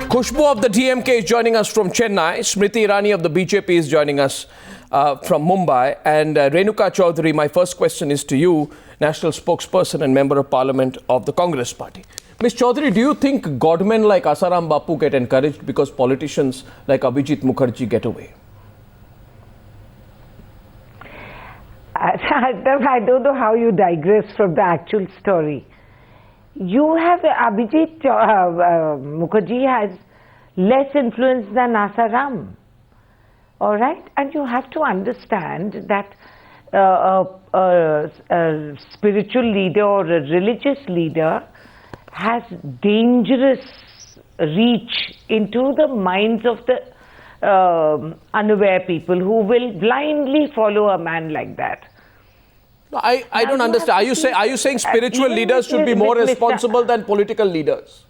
Khushbu of the DMK is joining us from Chennai. Smriti Irani of the BJP is joining us from Mumbai. And Renuka Chaudhary, my first question is to you, National Spokesperson and Member of Parliament of the Congress Party. Ms. Chaudhary, do you think godmen like Asaram Bapu get encouraged because politicians like Abhijit Mukherjee get away? I don't know how you digress from the actual story. You have Abhijit Mukherjee has less influence than Asaram, all right? And you have to understand that a spiritual leader or a religious leader has dangerous reach into the minds of the unaware people who will blindly follow a man like that. No, I don't understand. Are you saying spiritual leaders should be more responsible than political leaders?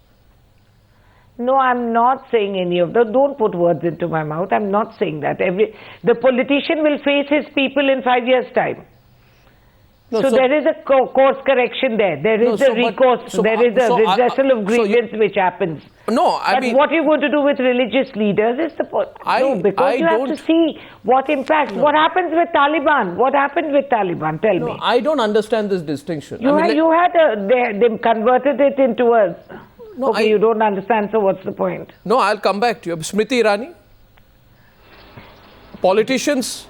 No, I'm not saying any of that. Don't put words into my mouth. I'm not saying that. The politician will face his people in 5 years' time. No, so there is a course correction there. There is a recourse. There is a redressal of grievance which happens. No, I mean... what are you going to do with religious leaders is the point. Because you have to see what impacts. What happens with Taliban? What happened with Taliban? Tell me. I don't understand this distinction. They converted it into a... No, you don't understand, so what's the point? No, I'll come back to you. Smriti Irani, politicians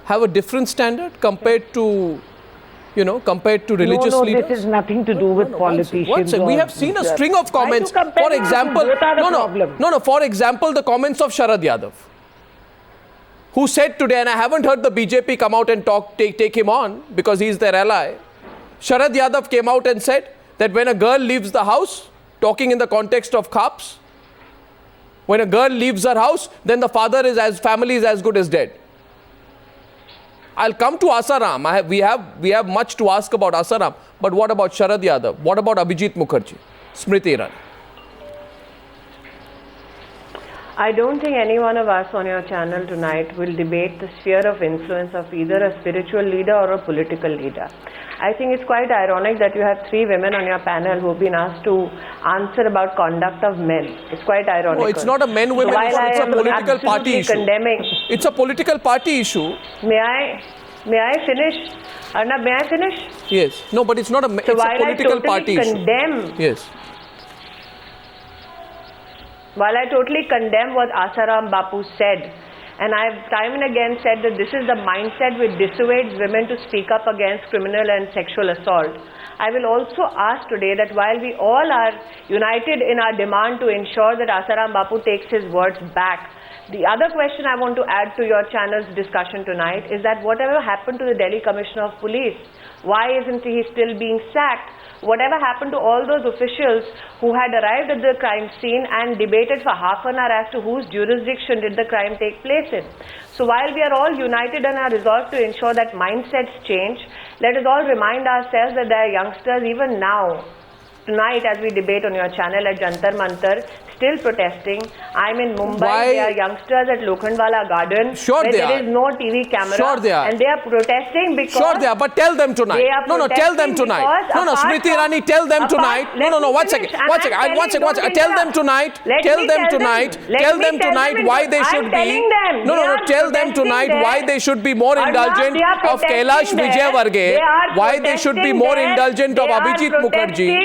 have a different standard compared to... compared to religious leaders? No, this has nothing to do with politicians. We have seen a string of comments. For example, for example, the comments of Sharad Yadav, who said today, and I haven't heard the BJP come out and take him on because he's their ally. Sharad Yadav came out and said that when a girl leaves the house, talking in the context of cops, when a girl leaves her house, then the family is as good as dead. I'll come to Asaram. We have much to ask about Asaram. But what about Sharad Yadav? What about Abhijit Mukherjee? Smriti Irani. I don't think any one of us on your channel tonight will debate the sphere of influence of either a spiritual leader or a political leader. I think it's quite ironic that you have 3 women on your panel who have been asked to answer about conduct of men. It's quite ironic. No, it's not a men-women issue. It's a political party issue. It's a political party issue. May I finish? Arnab, may I finish? Yes. No, but it's not a political party issue. Condemn. Yes. While I totally condemn what Asaram Bapu said, and I've time and again said that this is the mindset which dissuades women to speak up against criminal and sexual assault, I will also ask today that while we all are united in our demand to ensure that Asaram Bapu takes his words back, the other question I want to add to your channel's discussion tonight is that whatever happened to the Delhi Commissioner of Police? Why isn't he still being sacked? Whatever happened to all those officials who had arrived at the crime scene and debated for half an hour as to whose jurisdiction did the crime take place in? So while we are all united in our resolve to ensure that mindsets change, let us all remind ourselves that there are youngsters even now, tonight as we debate on your channel at Jantar Mantar, still protesting. I'm in Mumbai. There are youngsters at Lokhandwala Garden where there is no TV camera. Sure they are. And they are protesting because... Sure they are, but tell them tonight. Tell them tonight. Smriti Irani, tell them tonight. One second. Tell them tonight. Tell them tonight why they should be... Tell them tonight why they should be more indulgent of Kailash Vijaywargiya, why they should be more indulgent of Abhijit Mukherjee.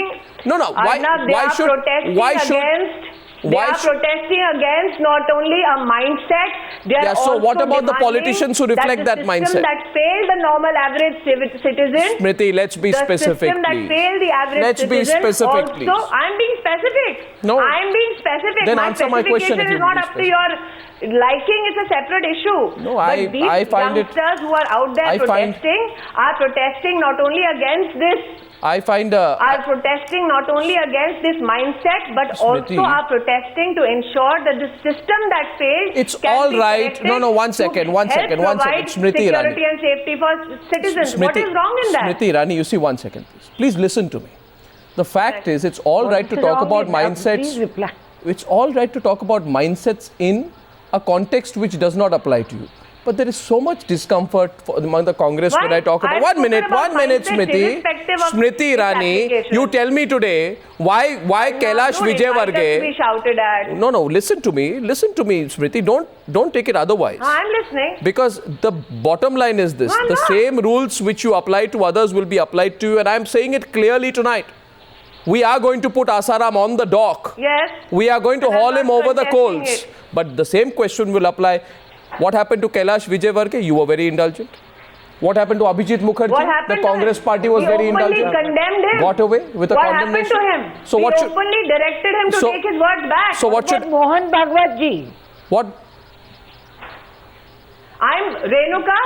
They are protesting against not only a mindset, so what about the politicians who reflect that mindset? That failed the normal average citizen. Smriti, let's be specific, the system that failed the average citizen. Let's be specific, please. Also, I'm being specific. No. I'm being specific. Then answer my question if you is not up to your liking. It's a separate issue. No, but these youngsters who are out there are protesting not only against this. Are protesting not only against this mindset, but also are protesting to ensure that the system that failed. It's all right. One second. Smriti Irani. Security and safety for citizens. What is wrong in that? Smriti Irani, you see, 1 second, please. Please listen to me. The fact is, it's all right to talk about mindsets. It's all right to talk about mindsets in a context which does not apply to you. But there is so much discomfort among the Congress when I talk about... One minute, Smriti. Smriti Irani, you tell me today why Kailash Vijaywargiya... be shouted at. No, listen to me, Smriti. Don't take it otherwise. I'm listening. Because the bottom line is this. The same rules which you apply to others will be applied to you, and I'm saying it clearly tonight. We are going to put Asaram on the dock. Yes. We are going to haul him over the coals. But the same question will apply. What happened to Kailash Vijaywargiya? You were very indulgent. What happened to Abhijit Mukherjee? The Congress party was very indulgent. Condemned him. Got away with a condemnation. What happened to him? So we openly directed him to take his words back. So what should... Mohan Bhagwat ji. What? I'm Renuka.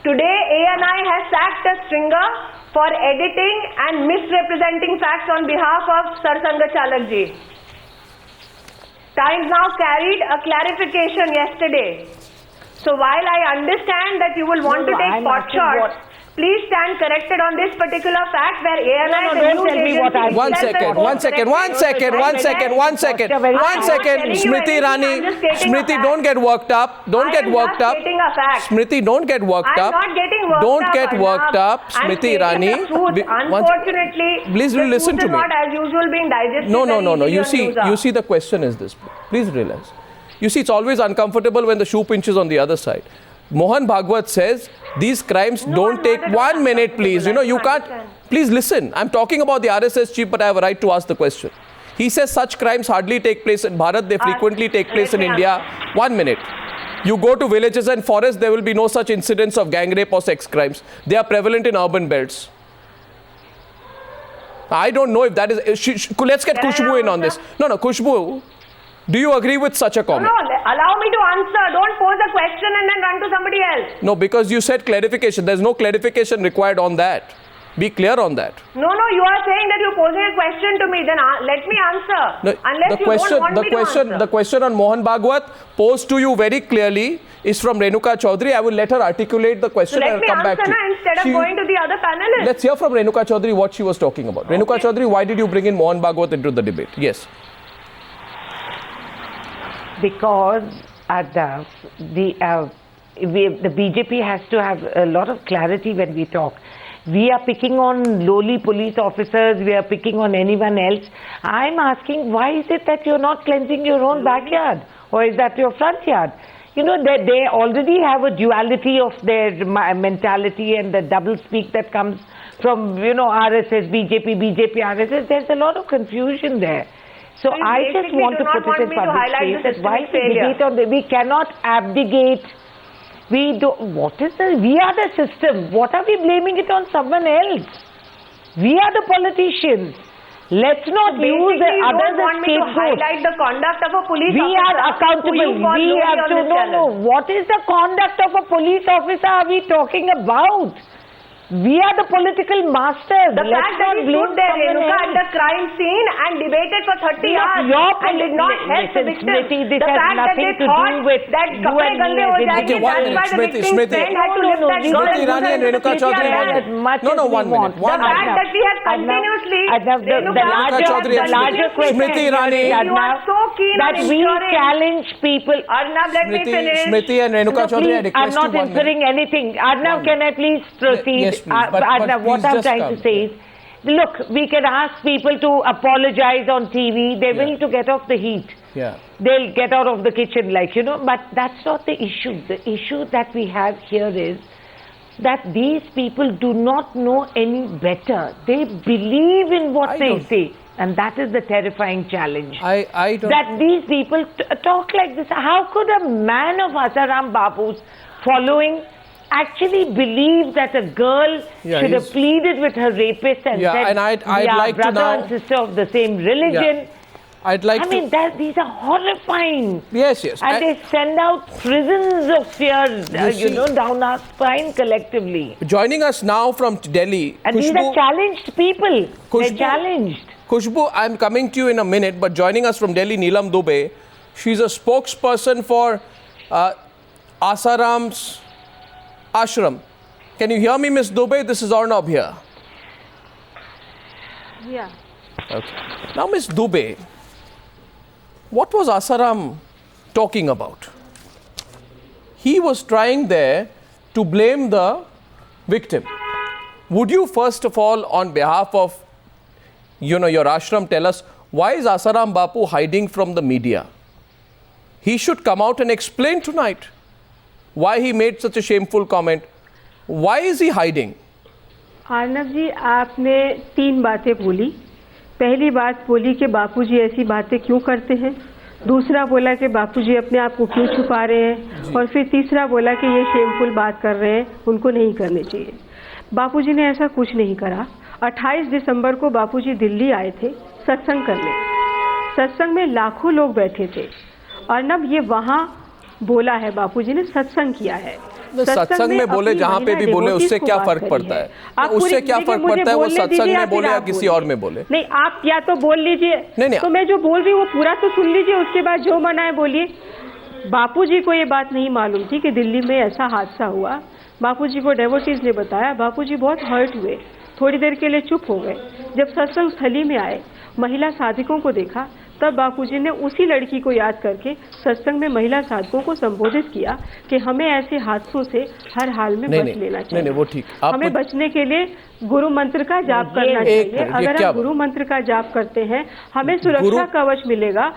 Today ANI has sacked a stringer for editing and misrepresenting facts on behalf of Sar Sanga Chalak ji. Times Now carried a clarification yesterday. So while I understand that you will want to take pot shots, please stand corrected on this particular fact where ANI don't tell me what I... One second. Smriti Irani, Smriti, don't get worked up. Smriti, don't get worked up. I'm not getting worked up. Don't get worked up, Smriti Irani. Unfortunately, please listen to me. Not as usual being digested. No. You see, the question is this. Please realize. You see, it's always uncomfortable when the shoe pinches on the other side. Mohan Bhagwat says these crimes don't take 1 minute, please. You can't. Please listen. I'm talking about the RSS chief, but I have a right to ask the question. He says such crimes hardly take place in Bharat. They frequently take place in India. 1 minute. You go to villages and forests, there will be no such incidents of gangrape or sex crimes. They are prevalent in urban belts. I don't know if that is... Let's get Khushbu in on this. No, Khushbu. Do you agree with such a comment? No, allow me to answer. Don't pose a question and then run to somebody else. No, because you said clarification. There's no clarification required on that. Be clear on that. No, you are saying that you're posing a question to me. Then let me answer. No, unless don't want me to answer. The question on Mohan Bhagwat posed to you very clearly is from Renuka Chaudhary. I will let her articulate the question and come back to you. Instead of going to the other panelists. Let's hear from Renuka Chaudhary what she was talking about. Okay. Renuka Chaudhary, why did you bring in Mohan Bhagwat into the debate? Yes. Because the BJP has to have a lot of clarity when we talk. We are picking on lowly police officers, we are picking on anyone else. I'm asking, why is it that you're not cleansing your own backyard? Or is that your front yard? They already have a duality of their mentality and the double speak that comes from, RSS, BJP, RSS. There's a lot of confusion there. So I just want to put it in public space that while we debate on we cannot abdicate. We are the system. What are we blaming it on someone else? We are the politicians. Let's not use others as scapegoats. Highlight the conduct of a police officer. We are accountable. We have to know. What is the conduct of a police officer are we talking about? We are the political masters. The fact that he stood there, Renuka, at the crime scene and debated for 30 hours and did not help the victim. The fact that they thought that kapde gande ho jayenge, that's why the victim's friend had to lift that girl. Smriti Irani and Renuka Chaudhary. No, 1 minute. The fact that we have continuously... The larger question, Smriti Irani, you are so keen that we challenge people. Arnab, let me finish. Smriti and Renuka Chaudhary, I request I'm not answering anything. Arnab, can I please proceed? Yes, please. But what I'm trying to say is, look, we can ask people to apologize on TV. They will to get off the heat. Yeah. They'll get out of the kitchen, but that's not the issue. The issue that we have here is that these people do not know any better. They believe in what they say. And that is the terrifying challenge. I don't... That these people talk like this. How could a man of Asaram Bapu's following actually believe that a girl should have pleaded with her rapist and said, and I'd like brother to now... and sister of the same religion. Yeah. These are horrifying. Yes. And they send out prisons of fear, down our spine collectively. Joining us now from Delhi... And these are challenged people. They're challenged. Khushbu, I'm coming to you in a minute, but joining us from Delhi, Neelam Dubey. She's a spokesperson for Asaram's ashram. Can you hear me, Ms. Dubey? This is Arnab here. Yeah. Okay. Now, Ms. Dubey, what was Asaram talking about? he was trying there to blame the victim. Would you first of all, on behalf of your ashram, tell us why is Asaram Bapu hiding from the media? He should come out and explain tonight why he made such a shameful comment. Why is he hiding? Arnab जी, आपने 3 बातें बोली। पहली बात बोली कि बापूजी ऐसी बातें क्यों करते हैं, दूसरा बोला कि बापूजी अपने आप को क्यों छुपा रहे हैं, और फिर तीसरा बोला कि ये शेमफुल बात कर रहे हैं, उनको नहीं करनी चाहिए। बापूजी ने ऐसा कुछ नहीं करा। 28 दिसंबर को बापूजी दिल्ली आए थे सत्संग करने। सत्संग में लाखों लोग बैठे थे। अर्नब, ये वहाँ बोला है, बापूजी ने सत्संग किया है। सत्संग में बोले, जहाँ पे भी बोले, उससे क्या फर्क पड़ता है? उससे क्या फर्क पड़ता है वो सत्संग में बोले या किसी और में बोले? नहीं, आप या तो बोल लीजिए, नहीं, तो मैं जो बोल रही हूँ वो पूरा तो सुन लीजिए, उसके बाद जो मना है बोलिए। बापूजी को ये बात नहीं मालूम थी कि दिल्ली में ऐसा हादसा हुआ। बापूजी को डेवोटीज ने बताया। बापूजी बहुत हर्ट हुए, थोड़ी देर के लिए चुप हो गए। जब सत्संग स्थली में आए, महिला साधकों को देखा, तब बापूजी ने उसी लड़की को याद करके सत्संग में महिला साधकों को संबोधित किया कि हमें ऐसे हादसों से हर हाल में बच लेना चाहिए। नहीं, वो ठीक। हमें बचने के लिए गुरु मंत्र का जाप करना चाहिए। अगर हम गुरु मंत्र का जाप करते हैं, हमें सुरक्षा कवच मिलेगा।